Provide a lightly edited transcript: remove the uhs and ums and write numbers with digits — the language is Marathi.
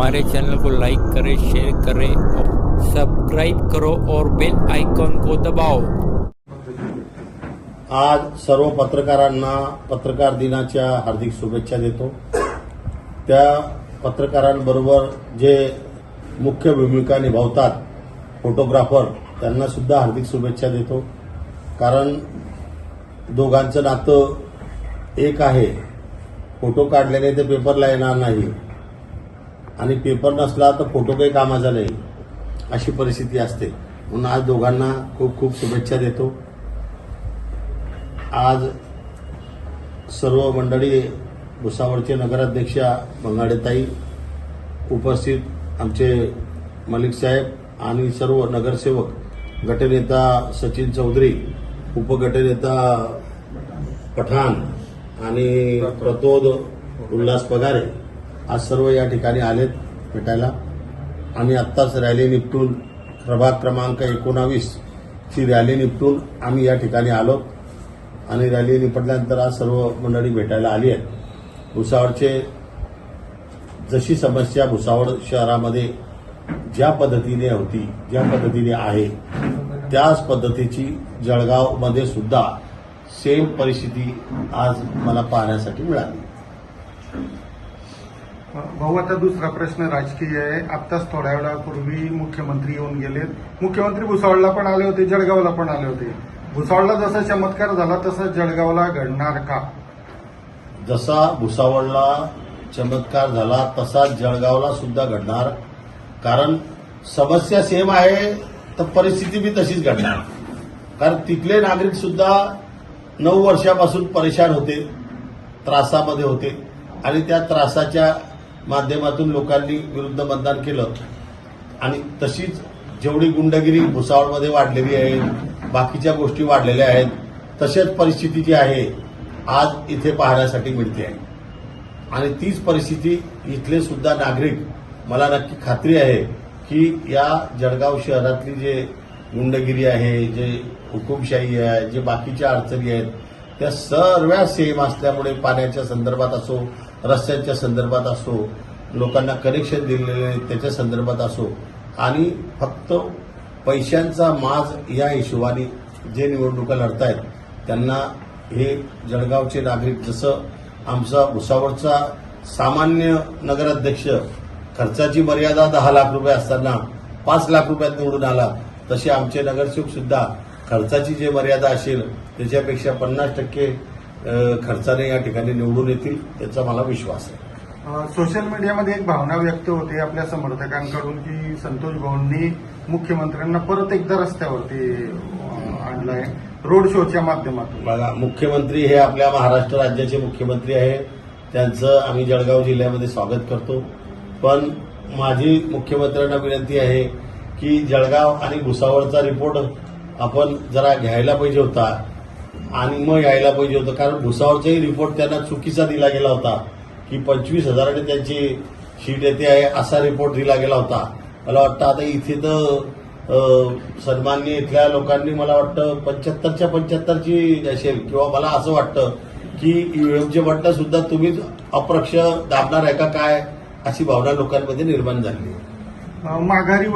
हमारे चैनल को लाइक करें, शेयर करें और सब्सक्राइब करो और बेल आइकॉन को दबाओ। आज सर्व पत्रकारांना पत्रकार दिनाच्या हार्दिक शुभेच्छा देतो। त्या पत्रकारांबरोबर जे मुख्य भूमिका निभावतात फोटोग्राफर त्यांना सुद्धा हार्दिक शुभेच्छा देतो, कारण दोघांचं नातं एक आहे। फोटो काढल्याने ते पेपरला येणार नाही आणि पेपर नसला तर फोटो काही कामाचा नाही, अशी परिस्थिती असते। म्हणून आज दोघांना खूप खूप शुभेच्छा देतो। आज सर्व मंडळी, भुसावळचे नगराध्यक्षा मंगाडेताई, उपस्थित आमचे मलिक साहेब आणि सर्व नगरसेवक, गटनेता सचिन चौधरी, उपगटनेता पठाण आणि प्रतोद उल्हास पगारे, आज सर्व या ठिकाणी आलेत भेटायला। आम्ही आत्ताच रॅली निपटून प्रभाग क्रमांक 19 ची रॅली निपटून आम्ही या ठिकाणी आलो आणि रॅली निपटल्यानंतर आज सर्व मंडळी भेटायला आली आहेत। भुसावळचे जशी समस्या भुसावळ शहरामध्ये ज्या पद्धतीने होती, ज्या पद्धतीने आहे, त्याच पद्धतीची जळगावमध्ये सुद्धा सेम परिस्थिती आज मला पाहण्यासाठी मिळाली। भाऊ, आता दुसरा प्रश्न राजकीय आहे। आत्ताच थोड्या वेळापूर्वी मुख्यमंत्री येऊन गेलेत। मुख्यमंत्री भुसावळला पण आले होते, जळगावला पण आले होते। भुसावळला जसा चमत्कार झाला तसा जळगावला घडणार का? जसा भुसावळला चमत्कार झाला तसा जळगावला सुद्धा घडणार, कारण समस्या सेम आहे तर परिस्थिती बी तशीच घडणार। कारण तिथले नागरिक सुद्धा 9 वर्षापासून परेशान होते, त्रासामध्ये होते आणि त्या त्रासाच्या माध्यमातून लोकांनी विरुद्ध मतदान केलं आणि तशीच जेवढी गुंडगिरी भुसावळमध्ये वाढलेली आहे, बाकीच्या गोष्टी वाढलेल्या आहेत, तशाच परिस्थिती जी आहे आज इथे पाहण्यासाठी मिळते आहे। आणि तीच परिस्थिती इथले सुद्धा नागरिक, मला नक्की खात्री आहे की या जळगाव शहरातली जे गुंडगिरी आहे, जे हुकुमशाही आहे, जे बाकीच्या अडचणी आहेत, त्या सर्व सेम असल्यामुळे पाण्याच्या संदर्भात असो, रस्त्यांच्या संदर्भात असो, लोकांना कनेक्शन दिलेले त्याच्या संदर्भात असो, आणि फक्त पैशांचा माज या हिशोबाने जे निवडणुका लढतायत त्यांना हे जळगावचे नागरिक, जसं आमचा भुसावळचा सामान्य नगराध्यक्ष खर्चाची मर्यादा 10 लाख रुपये असताना 5 लाख रुपयात निवडून आला, तसे आमचे नगरसेवक सुद्धा खर्चाची जी मर्यादा असेल त्याच्यापेक्षा 50% खर्चाने या ठिकाणी निवडून येतील, त्याचा मला विश्वास आहे। सोशल मीडियामध्ये एक भावना व्यक्त होते आपल्या समर्थकांकडून की संतोष भाऊंनी मुख्यमंत्र्यांना परत एकदा रस्त्यावरती आणलंय रोड शोच्या माध्यमातून। बघा, मुख्यमंत्री हे आपल्या महाराष्ट्र राज्याचे मुख्यमंत्री आहे, त्यांचं आम्ही जळगाव जिल्ह्यामध्ये स्वागत करतो। पण माझी मुख्यमंत्र्यांना विनंती आहे की जळगाव आणि भुसावळचा रिपोर्ट आपण जरा घ्यायला पाहिजे होता आणि मग यायला पाहिजे होतं, कारण भुसावळचाही रिपोर्ट त्यांना चुकीचा दिला गेला होता की 25,000ने त्यांची शीट येते आहे असा रिपोर्ट दिला गेला होता। मला वाटतं आता इथे तर सन्माननीय इथल्या लोकांनी मला वाटतं 75च्या 75ची असेल, किंवा मला असं वाटतं की ईव्हीएमचे बटणं सुद्धा तुम्हीच अप्रक्ष दाबणार आहे का काय, अशी भावना लोकांमध्ये निर्माण झाली आहे। माघारी